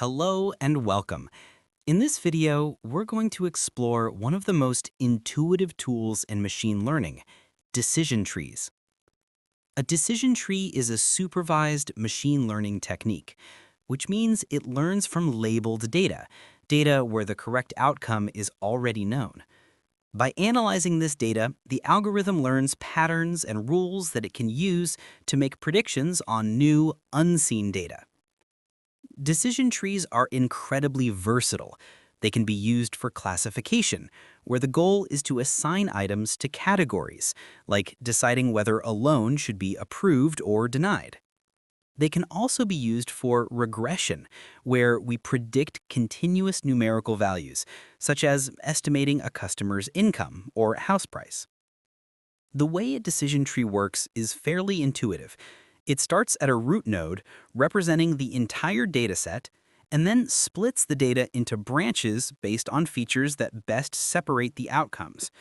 Hello and welcome. In this video, we're going to explore one of the most intuitive tools in machine learning, decision trees. A decision tree is a supervised machine learning technique, which means it learns from labeled data where the correct outcome is already known. By analyzing this data, the algorithm learns patterns and rules that it can use to make predictions on new, unseen data. Decision trees are incredibly versatile. They can be used for classification, where the goal is to assign items to categories, like deciding whether a loan should be approved or denied. They can also be used for regression, where we predict continuous numerical values, such as estimating a customer's income or house price. The way a decision tree works is fairly intuitive. It starts at a root node representing the entire dataset and then splits the data into branches based on features that best separate the outcomes.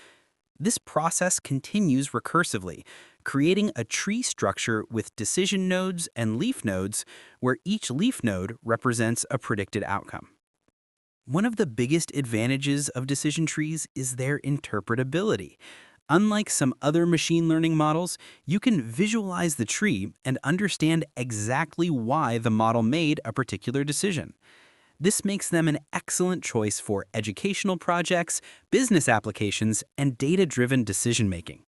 This process continues recursively, creating a tree structure with decision nodes and leaf nodes where each leaf node represents a predicted outcome. One of the biggest advantages of decision trees is their interpretability. Unlike some other machine learning models, you can visualize the tree and understand exactly why the model made a particular decision. This makes them an excellent choice for educational projects, business applications, and data-driven decision-making.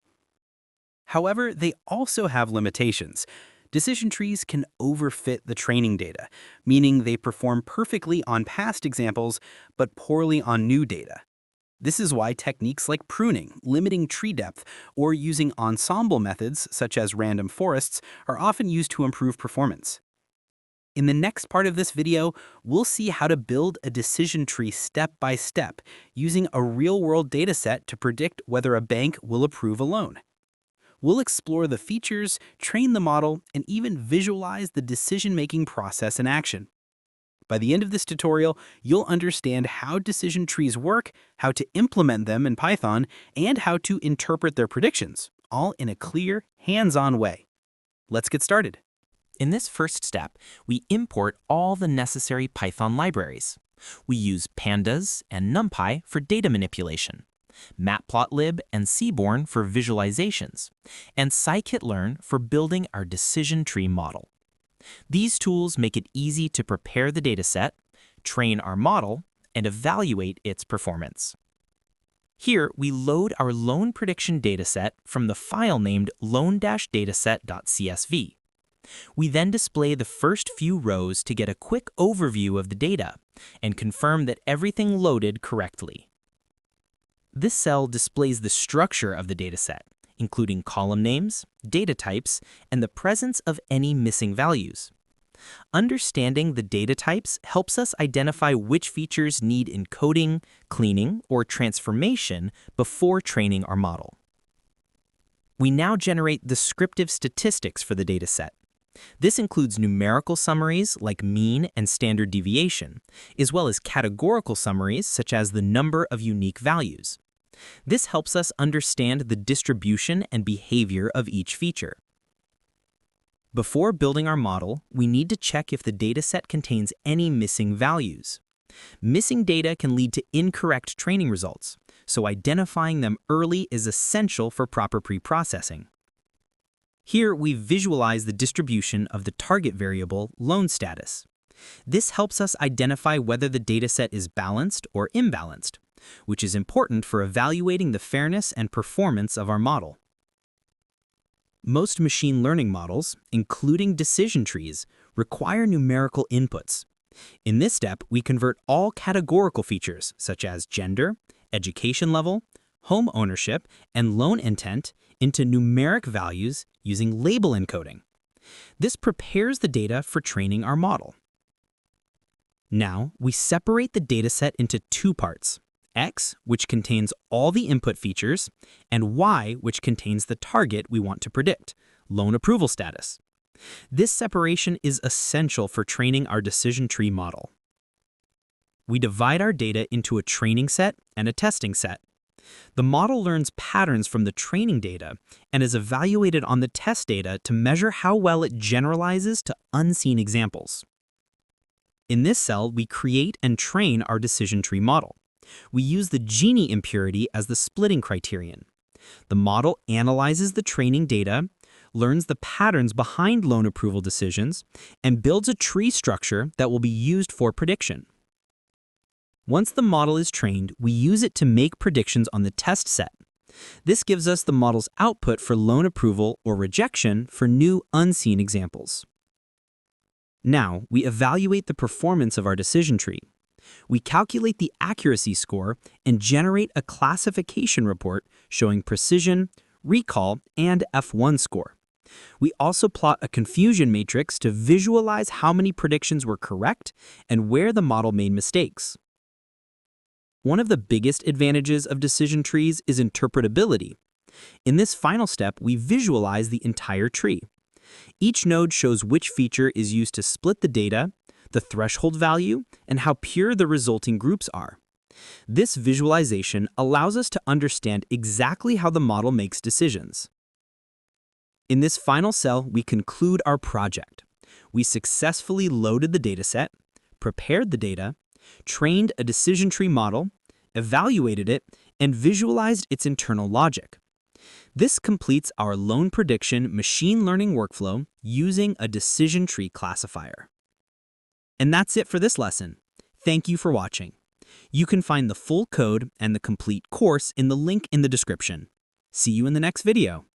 However, they also have limitations. Decision trees can overfit the training data, meaning they perform perfectly on past examples but poorly on new data. This is why techniques like pruning, limiting tree depth, or using ensemble methods such as random forests are often used to improve performance. In the next part of this video, we'll see how to build a decision tree step by step using a real-world dataset to predict whether a bank will approve a loan. We'll explore the features, train the model, and even visualize the decision-making process in action. By the end of this tutorial, you'll understand how decision trees work, how to implement them in Python, and how to interpret their predictions, all in a clear, hands-on way. Let's get started. In this first step, we import all the necessary Python libraries. We use pandas and NumPy for data manipulation, matplotlib and seaborn for visualizations, and scikit-learn for building our decision tree model. These tools make it easy to prepare the dataset, train our model, and evaluate its performance. Here, we load our loan prediction dataset from the file named loan-dataset.csv. We then display the first few rows to get a quick overview of the data and confirm that everything loaded correctly. This cell displays the structure of the dataset, including column names, data types, and the presence of any missing values. Understanding the data types helps us identify which features need encoding, cleaning, or transformation before training our model. We now generate descriptive statistics for the dataset. This includes numerical summaries like mean and standard deviation, as well as categorical summaries such as the number of unique values. This helps us understand the distribution and behavior of each feature. Before building our model, we need to check if the dataset contains any missing values. Missing data can lead to incorrect training results, so identifying them early is essential for proper pre-processing. Here, we visualize the distribution of the target variable, loan status. This helps us identify whether the dataset is balanced or imbalanced, which is important for evaluating the fairness and performance of our model. Most machine learning models, including decision trees, require numerical inputs. In this step, we convert all categorical features, such as gender, education level, home ownership, and loan intent, into numeric values using label encoding. This prepares the data for training our model. Now, we separate the dataset into two parts. X, which contains all the input features, and Y, which contains the target we want to predict, loan approval status. This separation is essential for training our decision tree model. We divide our data into a training set and a testing set. The model learns patterns from the training data and is evaluated on the test data to measure how well it generalizes to unseen examples. In this cell, we create and train our decision tree model. We use the Gini impurity as the splitting criterion. The model analyzes the training data, learns the patterns behind loan approval decisions, and builds a tree structure that will be used for prediction. Once the model is trained, we use it to make predictions on the test set. This gives us the model's output for loan approval or rejection for new unseen examples. Now, we evaluate the performance of our decision tree. We calculate the accuracy score and generate a classification report showing precision, recall, and F1 score. We also plot a confusion matrix to visualize how many predictions were correct and where the model made mistakes. One of the biggest advantages of decision trees is interpretability. In this final step, we visualize the entire tree. Each node shows which feature is used to split the data, the threshold value, and how pure the resulting groups are. This visualization allows us to understand exactly how the model makes decisions. In this final cell, we conclude our project. We successfully loaded the dataset, prepared the data, trained a decision tree model, evaluated it, and visualized its internal logic. This completes our loan prediction machine learning workflow using a decision tree classifier. And that's it for this lesson. Thank you for watching. You can find the full code and the complete course in the link in the description. See you in the next video.